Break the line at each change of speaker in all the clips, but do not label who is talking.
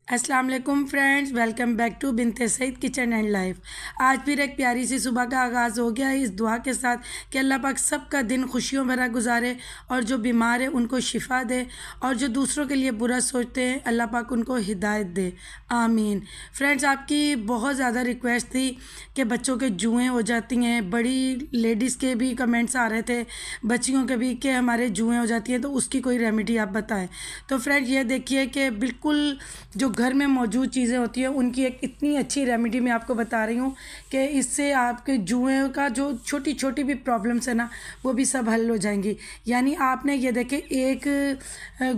अस्सलाम वालेकुम friends, welcome back to Binte Saeed kitchen and life. आज फिर एक प्यारी सी सुबह का आगाज़ हो गया है इस दुआ के साथ कि अल्लाह पाक सबका दिन खुशियों भरा गुजारे और जो बीमार है उनको शिफा दे और जो दूसरों के लिए बुरा सोचते हैं अल्लाह पाक उनको हिदायत दे, आमीन। फ्रेंड्स, आपकी बहुत ज़्यादा रिक्वेस्ट थी कि बच्चों के जुएँ हो जाती हैं, बड़ी लेडीज़ के भी कमेंट्स आ रहे थे, बच्चियों के भी, कि हमारे जुएँ हो जाती हैं तो उसकी कोई रेमेडी आप बताएं। तो फ्रेंड्स, ये देखिए कि बिल्कुल जो घर में मौजूद चीज़ें होती हैं उनकी एक इतनी अच्छी रेमेडी मैं आपको बता रही हूँ कि इससे आपके जुएँ का जो छोटी छोटी भी प्रॉब्लम्स है ना वो भी सब हल हो जाएंगी। यानी आपने ये देखे एक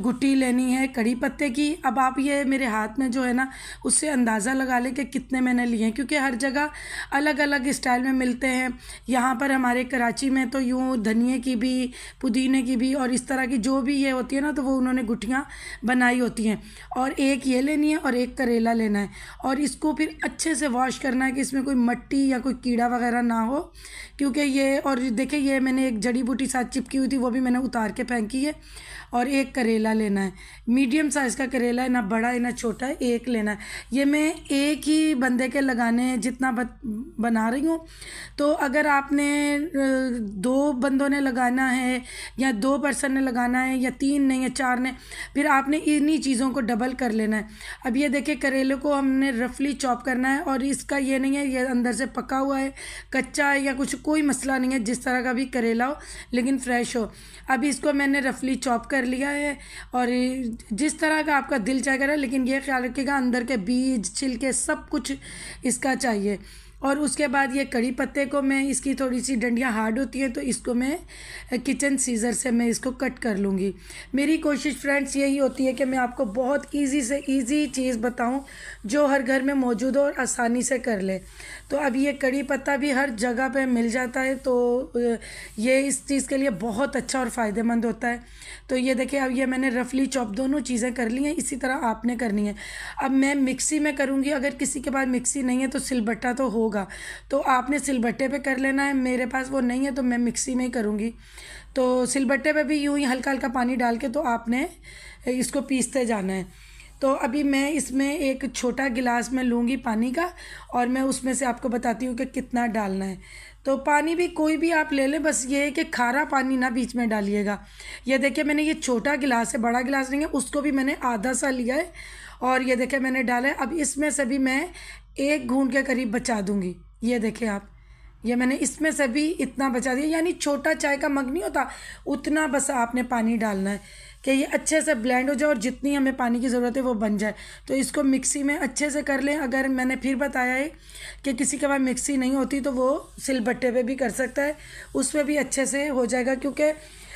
गुट्टी लेनी है कड़ी पत्ते की। अब आप ये मेरे हाथ में जो है ना उससे अंदाज़ा लगा लें कि कितने मैंने लिए हैं, क्योंकि हर जगह अलग अलग स्टाइल में मिलते हैं। यहाँ पर हमारे कराची में तो यूँ धनिए की भी, पुदीने की भी और इस तरह की जो भी ये होती है ना तो वो उन्होंने गुट्टियाँ बनाई होती हैं। और एक ये लेनी है और एक करेला लेना है और इसको फिर अच्छे से वॉश करना है कि इसमें कोई मिट्टी या कोई कीड़ा वगैरह ना हो, क्योंकि ये, और देखिए ये मैंने एक जड़ी बूटी साथ चिपकी हुई थी वो भी मैंने उतार के फेंकी है। और एक करेला लेना है, मीडियम साइज़ का करेला है, ना बड़ा है ना छोटा है, एक लेना है। ये मैं एक ही बंदे के लगाने जितना बना रही हूँ। तो अगर आपने 2 बंदों ने लगाना है या 2 पर्सन ने लगाना है या 3 ने या 4 ने, फिर आपने इन्हीं चीज़ों को डबल कर लेना है। अब ये देखिए करेले को हमने रफली चॉप करना है और इसका ये नहीं है ये अंदर से पका हुआ है, कच्चा है या कुछ, कोई मसला नहीं है, जिस तरह का भी करेला हो लेकिन फ्रेश हो। अभी इसको मैंने रफली चॉप कर लिया है और जिस तरह का आपका दिल चाहे करें, लेकिन ये ख्याल रखिएगा अंदर के बीज छिलके सब कुछ इसका चाहिए। और उसके बाद ये कड़ी पत्ते को मैं, इसकी थोड़ी सी डंडियाँ हार्ड होती हैं तो इसको मैं किचन सीज़र से मैं इसको कट कर लूँगी। मेरी कोशिश फ्रेंड्स यही होती है कि मैं आपको बहुत इजी से इजी चीज़ बताऊं जो हर घर में मौजूद हो और आसानी से कर ले। तो अब ये कड़ी पत्ता भी हर जगह पे मिल जाता है तो ये इस चीज़ के लिए बहुत अच्छा और फ़ायदेमंद होता है। तो ये देखिए अब ये मैंने रफली चॉप दोनों चीज़ें कर ली हैं, इसी तरह आपने करनी है। अब मैं मिक्सी में करूँगी, अगर किसी के पास मिक्सी नहीं है तो सिलबट्टा तो होगा, तो आपने सिलबट्टे पे कर लेना है। मेरे पास वो नहीं है तो मैं मिक्सी में ही करूँगी। तो सिलबट्टे पे भी यूँ ही हल्का हल्का पानी डाल के तो आपने इसको पीसते जाना है। तो अभी मैं इसमें एक छोटा गिलास में लूँगी पानी का और मैं उसमें से आपको बताती हूँ कि कितना डालना है। तो पानी भी कोई भी आप ले लें, बस ये है कि खारा पानी ना बीच में डालिएगा। ये देखिए मैंने ये छोटा गिलास है, बड़ा गिलास नहीं है, उसको भी मैंने आधा सा लिया है और ये देखिए मैंने डाला है। अब इसमें से भी मैं 1 घूंट के करीब बचा दूँगी। ये देखिए आप, ये मैंने इसमें से भी इतना बचा दिया, यानी छोटा चाय का मग नहीं होता उतना बस आपने पानी डालना है कि ये अच्छे से ब्लेंड हो जाए और जितनी हमें पानी की ज़रूरत है वो बन जाए। तो इसको मिक्सी में अच्छे से कर लें। अगर मैंने फिर बताया है कि किसी के पास मिक्सी नहीं होती तो वो सिलबट्टे पे भी कर सकता है, उस पर भी अच्छे से हो जाएगा। क्योंकि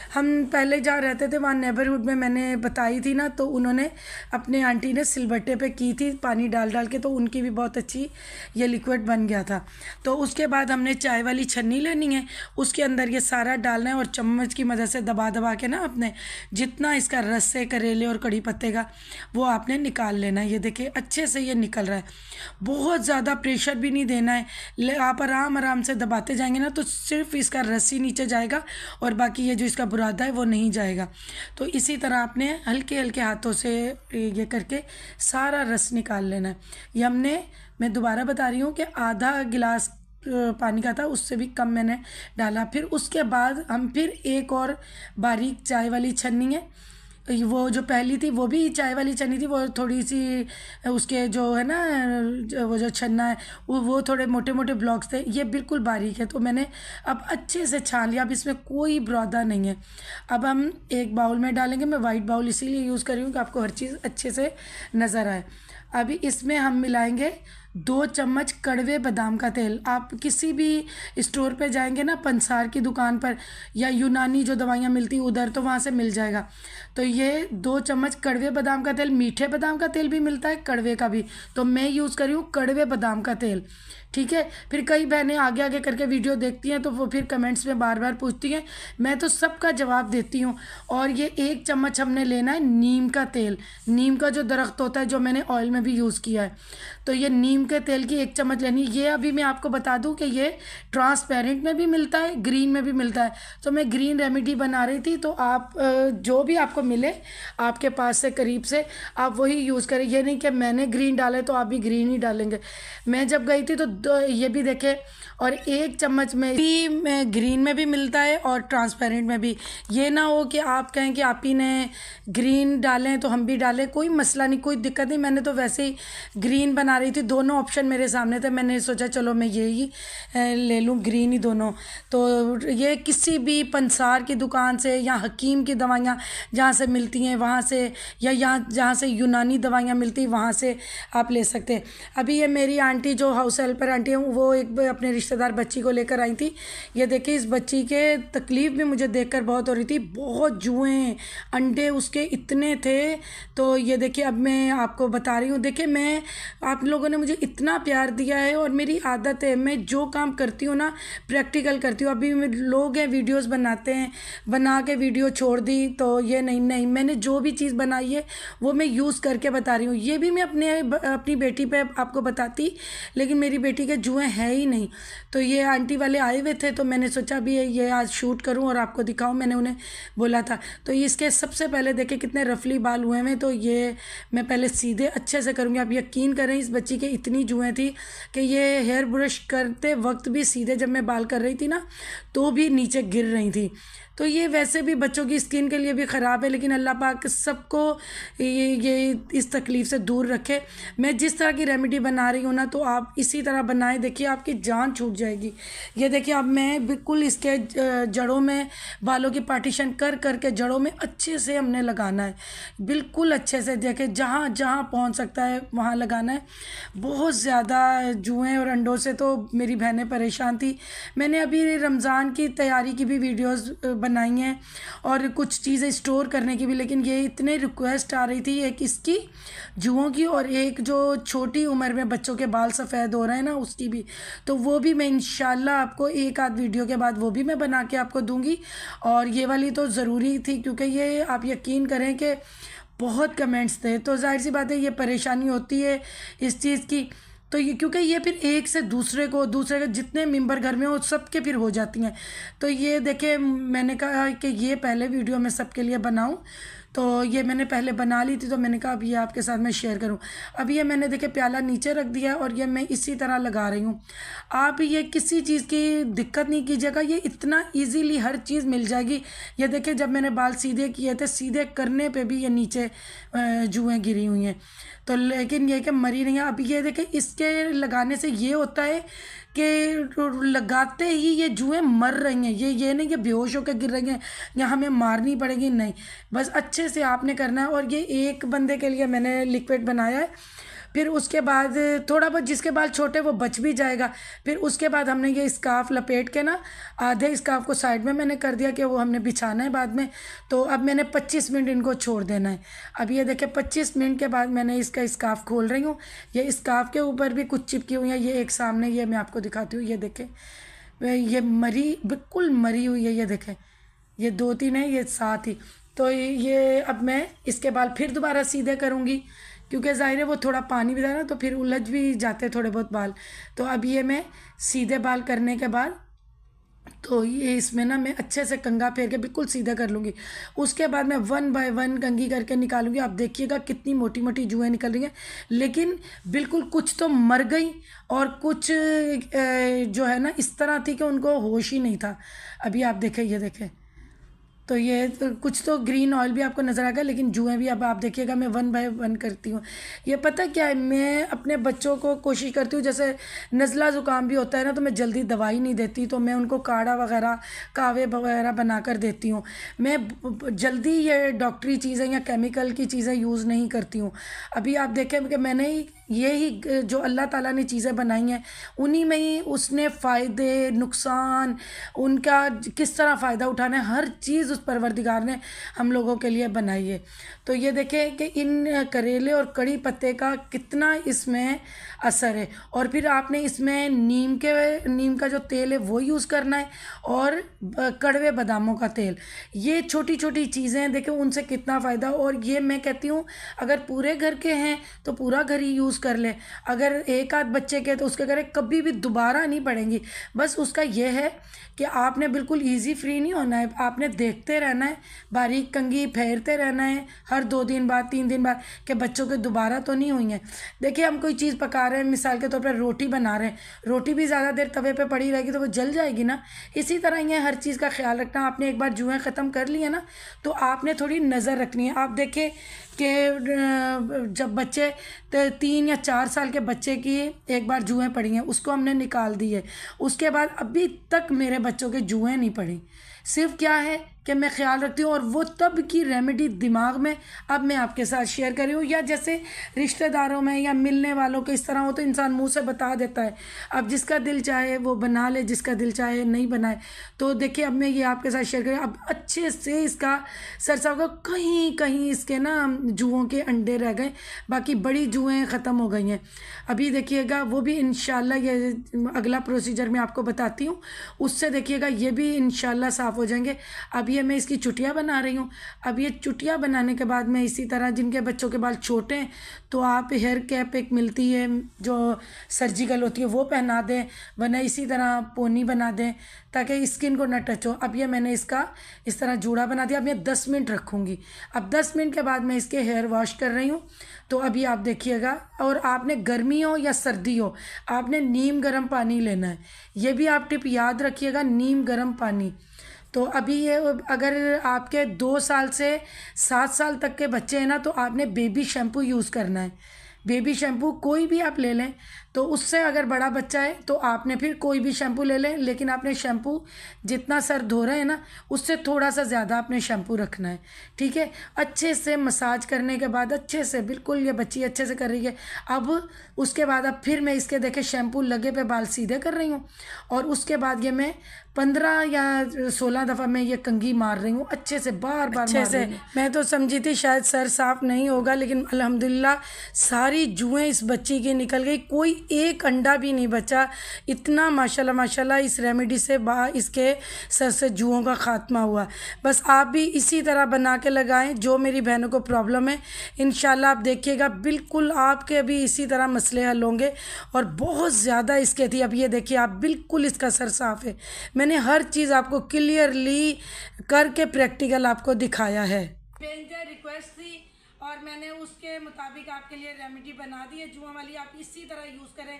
हम पहले जहाँ रहते थे वहाँ नेबरहुड में मैंने बताई थी ना, तो उन्होंने अपने आंटी ने सिलबट्टे पे की थी पानी डाल डाल के, तो उनकी भी बहुत अच्छी ये लिक्विड बन गया था। तो उसके बाद हमने चाय वाली छन्नी लेनी है, उसके अंदर ये सारा डालना है और चम्मच की मदद से दबा दबा के ना अपने जितना इसका रस है करेले और कड़ी पत्ते का वो आपने निकाल लेना है। ये देखिए अच्छे से ये निकल रहा है, बहुत ज़्यादा प्रेशर भी नहीं देना है। आप आराम आराम से दबाते जाएंगे ना तो सिर्फ इसका रस ही नीचे जाएगा और बाकी ये जो इसका बुरादा है वो नहीं जाएगा। तो इसी तरह आपने हल्के हल्के हाथों से ये करके सारा रस निकाल लेना है। ये हमने, मैं दोबारा बता रही हूँ कि आधा गिलास पानी का था, उससे भी कम मैंने डाला। फिर उसके बाद हम फिर एक और बारीक चाय वाली छन्नी है, वो जो पहली थी वो भी चाय वाली छन्नी थी, वो थोड़ी सी उसके जो है ना वो जो छन्ना है वो थोड़े मोटे मोटे ब्लॉक्स थे, ये बिल्कुल बारीक है। तो मैंने अब अच्छे से छान लिया, अब इसमें कोई बुरादा नहीं है। अब हम एक बाउल में डालेंगे, मैं वाइट बाउल इसीलिए यूज़ कर रही हूँ कि आपको हर चीज़ अच्छे से नज़र आए। अभी इसमें हम मिलाएंगे 2 चम्मच कड़वे बादाम का तेल। आप किसी भी स्टोर पे जाएंगे ना, पंसार की दुकान पर या यूनानी जो दवाइयाँ मिलती उधर, तो वहाँ से मिल जाएगा। तो ये 2 चम्मच कड़वे बादाम का तेल, मीठे बादाम का तेल भी मिलता है, कड़वे का भी, तो मैं यूज़ कर रही हूँ कड़वे बादाम का तेल। ठीक है। फिर कई बहनें आगे आगे करके वीडियो देखती हैं तो वो फिर कमेंट्स में बार बार पूछती हैं, मैं तो सबका जवाब देती हूँ। और ये 1 चम्मच हमने लेना है नीम का तेल, नीम का जो दरख्त होता है, जो मैंने ऑयल में भी यूज़ किया है। तो ये नीम के तेल की 1 चम्मच लेनी। ये अभी मैं आपको बता दूं कि ये ट्रांसपेरेंट में भी मिलता है, ग्रीन में भी मिलता है। तो मैं ग्रीन रेमेडी बना रही थी, तो आप जो भी आपको मिले आपके पास से करीब से, आप वही यूज़ करें। ये नहीं कि मैंने ग्रीन डाले तो आप भी ग्रीन ही डालेंगे। मैं जब गई थी तो ये भी देखे, और 1 चम्मच में भी ग्रीन में भी मिलता है और ट्रांसपेरेंट में भी। ये ना हो कि आप कहें कि आप ही ने ग्रीन डालें तो हम भी डालें, कोई मसला नहीं, कोई दिक्कत नहीं। मैंने तो वैसे ही ग्रीन बना रही थी, दोनों ऑप्शन मेरे सामने थे, मैंने सोचा चलो मैं यही ले लूँ, ग्रीन ही दोनों। तो ये किसी भी पंसार की दुकान से या हकीम की दवाइयाँ जहाँ से मिलती हैं वहाँ से, या यहाँ जहाँ से यूनानी दवाइयाँ मिलती हैं वहाँ से आप ले सकते हैं। अभी ये मेरी आंटी जो हाउस हेल्पर आंटी है, वो एक अपने रिश्तेदार बच्ची को लेकर आई थी। ये देखिए, इस बच्ची के तकलीफ़ भी मुझे देखकर बहुत हो रही थी, बहुत जुएँ अंडे उसके इतने थे। तो ये देखिए, अब मैं आपको बता रही हूँ। देखिए, मैं आप लोगों ने मुझे इतना प्यार दिया है, और मेरी आदत है, मैं जो काम करती हूँ ना प्रैक्टिकल करती हूँ। अभी लोग हैं वीडियोस बनाते हैं, बना के वीडियो छोड़ दी, तो ये नहीं, मैंने जो भी चीज़ बनाई है वो मैं यूज़ करके बता रही हूँ। ये भी मैं अपनी बेटी पे आपको बताती, लेकिन मेरी बेटी के जुएँ हैं ही नहीं। तो ये आंटी वाले आए हुए थे, तो मैंने सोचा भी ये आज शूट करूँ और आपको दिखाऊँ, मैंने उन्हें बोला था। तो इसके सबसे पहले देखे कितने रफली बाल हुए हैं, तो ये मैं पहले सीधे अच्छे से करूँगी। आप यकीन करें, इस बच्ची के इतनी जुएँ थी कि ये हेयर ब्रश करते वक्त भी सीधे, जब मैं बाल कर रही थी ना, तो भी नीचे गिर रही थी। तो ये वैसे भी बच्चों की स्किन के लिए भी ख़राब है, लेकिन अल्लाह पाक सबको ये इस तकलीफ़ से दूर रखे। मैं जिस तरह की रेमेडी बना रही हूँ ना, तो आप इसी तरह बनाएं, देखिए आपकी जान छूट जाएगी। ये देखिए, अब मैं बिल्कुल इसके जड़ों में बालों की पार्टीशन कर करके जड़ों में अच्छे से हमने लगाना है, बिल्कुल अच्छे से। देखिए, जहाँ जहाँ पहुँच सकता है वहाँ लगाना है। बहुत ज़्यादा जुएँ और अंडों से तो मेरी बहनें परेशान थी। मैंने अभी रमज़ान की तैयारी की भी वीडियोज़ बनाई हैं, और कुछ चीज़ें स्टोर करने की भी, लेकिन ये इतने रिक्वेस्ट आ रही थी, एक इसकी जुओं की, और एक जो छोटी उम्र में बच्चों के बाल सफ़ेद हो रहे हैं ना, उसकी भी। तो वो भी मैं इंशाल्लाह आपको एक आध वीडियो के बाद वो भी मैं बना के आपको दूंगी। और ये वाली तो ज़रूरी थी, क्योंकि ये आप यकीन करें कि बहुत कमेंट्स थे, तो जाहिर सी बात है ये परेशानी होती है इस चीज़ की। तो ये क्योंकि ये फिर एक से दूसरे के जितने मेंबर घर में हो सबके फिर हो जाती हैं। तो ये देखिए, मैंने कहा कि ये पहले वीडियो मैं सबके लिए बनाऊं, तो ये मैंने पहले बना ली थी, तो मैंने कहा अब ये आपके साथ मैं शेयर करूं। अब ये मैंने देखिए प्याला नीचे रख दिया है, और ये मैं इसी तरह लगा रही हूँ। आप ये किसी चीज़ की दिक्कत नहीं कीजिएगा, ये इतना इजीली हर चीज़ मिल जाएगी। ये देखिए, जब मैंने बाल सीधे किए थे, सीधे करने पे भी ये नीचे जुएँ गिरी हुई हैं। तो लेकिन ये कि मरी नहीं है। अब ये देखें, इसके लगाने से ये होता है कि लगाते ही ये जुएँ मर रही हैं। ये नहीं कि बेहोश होकर गिर रही हैं या हमें मारनी पड़ेगी, नहीं, बस अच्छे से आपने करना है। और ये एक बंदे के लिए मैंने लिक्विड बनाया है। फिर उसके बाद थोड़ा बहुत जिसके बाल छोटे वो बच भी जाएगा। फिर उसके बाद हमने ये स्कार्फ लपेट के ना, आधे स्कार्फ को साइड में मैंने कर दिया कि वो हमने बिछाना है बाद में। तो अब मैंने 25 मिनट इनको छोड़ देना है। अब ये देखें, 25 मिनट के बाद मैंने इसका स्कार्फ खोल रही हूँ। ये स्कार्फ के ऊपर भी कुछ चिपकी हुई है, ये एक सामने, ये मैं आपको दिखाती हूँ। ये देखें, ये बिल्कुल मरी हुई है। ये देखें, ये 2-3 है, ये 7 ही। तो ये अब मैं इसके बाल फिर दोबारा सीधे करूँगी, क्योंकि ज़ाहिर है वो थोड़ा पानी भी था ना, तो फिर उलझ भी जाते थोड़े बहुत बाल। तो अब ये मैं सीधे बाल करने के बाद, तो ये इसमें ना मैं अच्छे से कंघा फेर के बिल्कुल सीधा कर लूँगी। उसके बाद मैं 1 बाय 1 कंघी करके निकालूंगी। आप देखिएगा कितनी मोटी मोटी जुएँ निकल रही हैं, लेकिन बिल्कुल कुछ तो मर गई, और कुछ जो है ना इस तरह थी कि उनको होश ही नहीं था। अभी आप देखें, ये देखें, तो ये तो कुछ तो ग्रीन ऑयल भी आपको नज़र आएगा, लेकिन जुएँ भी अब आप देखिएगा मैं वन बाय वन करती हूँ। ये पता क्या है, मैं अपने बच्चों को कोशिश करती हूँ, जैसे नज़ला ज़ुकाम भी होता है ना, तो मैं जल्दी दवाई नहीं देती, तो मैं उनको काढ़ा वगैरह कहवे वगैरह बना कर देती हूँ। मैं जल्दी ये डॉक्टरी चीज़ें या केमिकल की चीज़ें यूज़ नहीं करती हूँ। अभी आप देखें कि मैंने ये ही जो अल्लाह ताला ने चीज़ें बनाई हैं, उन्हीं में ही उसने फ़ायदे नुकसान उनका किस तरह फ़ायदा उठाना है, हर चीज़ उस परवरदिगार ने हम लोगों के लिए बनाई है। तो ये देखें कि इन करेले और कड़ी पत्ते का कितना इसमें असर है। और फिर आपने इसमें नीम का जो तेल है वो यूज़ करना है, और कड़वे बादामों का तेल। ये छोटी छोटी चीज़ें देखें उनसे कितना फ़ायदा। और ये मैं कहती हूँ, अगर पूरे घर के हैं तो पूरा घर ही यूज़ कर ले, अगर एक आध बच्चे के तो उसके घर कभी भी दोबारा नहीं पड़ेंगी। बस उसका ये है कि आपने बिल्कुल इजी फ्री नहीं होना है, आपने देखते रहना है, बारीक कंघी फेरते रहना है हर 2 दिन बाद 3 दिन बाद, कि बच्चों के दोबारा तो नहीं हुई हैं। देखिए हम कोई चीज़ पका रहे हैं, मिसाल के तौर पर रोटी बना रहे हैं, रोटी भी ज़्यादा देर तवे पे पड़ी रहेगी तो वो जल जाएगी ना। इसी तरह ये हर चीज़ का ख्याल रखना। आपने एक बार जुएँ ख़त्म कर लिया ना, तो आपने थोड़ी नज़र रखनी है। आप देखें कि जब बच्चे 3 या 4 साल के बच्चे की एक बार जुएँ पड़ी हैं, उसको हमने निकाल दी है, उसके बाद अभी तक मेरे बच्चों के जुएँ नहीं पड़ी। सिर्फ क्या है कि मैं ख्याल रखती हूँ, और वो तब की रेमेडी दिमाग में अब मैं आपके साथ शेयर कर रही हूँ। या जैसे रिश्तेदारों में या मिलने वालों के इस तरह हो तो इंसान मुंह से बता देता है, अब जिसका दिल चाहे वो बना ले, जिसका दिल चाहे नहीं बनाए। तो देखिए अब मैं ये आपके साथ शेयर करूँ, अब अच्छे से इसका सरसा होगा। कहीं कहीं इसके ना जुओं के अंडे रह गए, बाकी बड़ी जुएँ ख़त्म हो गई हैं। अभी देखिएगा वो भी इंशाल्लाह, ये अगला प्रोसीजर मैं आपको बताती हूँ, उससे देखिएगा ये भी इंशाल्लाह साफ़ हो जाएंगे। अब ये मैं इसकी चुटिया बना रही हूँ। अब ये चुटिया बनाने के बाद मैं इसी तरह, जिनके बच्चों के बाल छोटे हैं तो आप हेयर कैप एक मिलती है जो सर्जिकल होती है वो पहना दें, वरना इसी तरह पोनी बना दें ताकि स्किन को ना टच हो। अब ये मैंने इसका इस तरह जूड़ा बना दिया। अब मैं 10 मिनट रखूँगी। अब 10 मिनट के बाद मैं इसके हेयर वॉश कर रही हूँ। तो अभी आप देखिएगा, और आपने गर्मी हो या सर्दी हो, आपने नीम गर्म पानी लेना है। ये भी आप टिप याद रखिएगा, नीम गर्म पानी। तो अभी ये अगर आपके 2 साल से 7 साल तक के बच्चे हैं ना, तो आपने बेबी शैम्पू यूज़ करना है। बेबी शैम्पू कोई भी आप ले लें, तो उससे अगर बड़ा बच्चा है तो आपने फिर कोई भी शैम्पू ले लें, लेकिन आपने शैम्पू जितना सर धो रहे हैं ना उससे थोड़ा सा ज़्यादा आपने शैम्पू रखना है, ठीक है। अच्छे से मसाज करने के बाद अच्छे से, बिल्कुल ये बच्ची अच्छे से कर रही है। अब उसके बाद अब फिर मैं इसके देखे शैम्पू लगे पे बाल सीधे कर रही हूँ, और उसके बाद ये मैं 15 या 16 दफ़ा मैं ये कंघी मार रही हूँ अच्छे से, बार बार अच्छे से। मैं तो समझी थी शायद सर साफ नहीं होगा, लेकिन अल्हम्दुलिल्लाह सारी जुएँ इस बच्ची की निकल गई, कोई एक अंडा भी नहीं बचा। इतना माशाल्लाह माशाल्लाह इस रेमेडी से इसके सर से जुओं का ख़ात्मा हुआ। बस आप भी इसी तरह बना के लगाएं जो मेरी बहनों को प्रॉब्लम है। इंशाल्लाह आप देखिएगा बिल्कुल आपके भी इसी तरह मसले हल होंगे, और बहुत ज़्यादा इसके थी। अब ये देखिए आप बिल्कुल इसका सर साफ़ है। मैंने हर चीज़ आपको क्लियरली करके प्रैक्टिकल आपको दिखाया है। रिक्वेस्ट थी और मैंने उसके मुताबिक आपके लिए रेमेडी बना दी है जुआ वाली। आप इसी तरह यूज़ करें।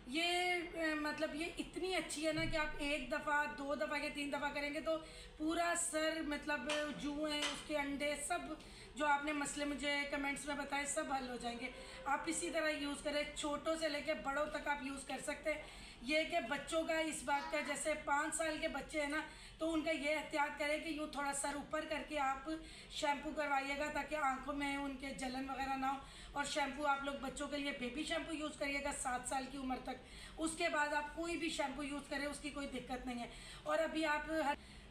ये मतलब ये इतनी अच्छी है ना कि आप 1 दफ़ा 2 दफ़ा या 3 दफ़ा करेंगे तो पूरा सर, मतलब जुएँ, उसके अंडे, सब जो आपने मसले मुझे कमेंट्स में बताए सब हल हो जाएंगे। आप इसी तरह यूज़ करें, छोटों से लेकर बड़ों तक आप यूज़ कर सकते हैं। ये कि बच्चों का इस बात का, जैसे 5 साल के बच्चे हैं ना, तो उनका ये एहतियात करें कि यूँ थोड़ा सर ऊपर करके आप शैम्पू करवाइएगा ताकि आंखों में उनके जलन वगैरह ना हो। और शैम्पू आप लोग बच्चों के लिए बेबी शैम्पू यूज़ करिएगा 7 साल की उम्र तक। उसके बाद आप कोई भी शैम्पू यूज़ करें, उसकी कोई दिक्कत नहीं है। और अभी आप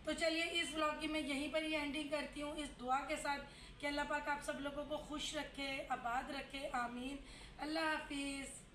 तो चलिए इस व्लॉग की मैं यहीं पर ही एंडिंग करती हूँ, इस दुआ के साथ कि अल्लाह पाक आप सब लोगों को खुश रखे, आबाद रखे, आमीन। अल्लाह हाफिज़।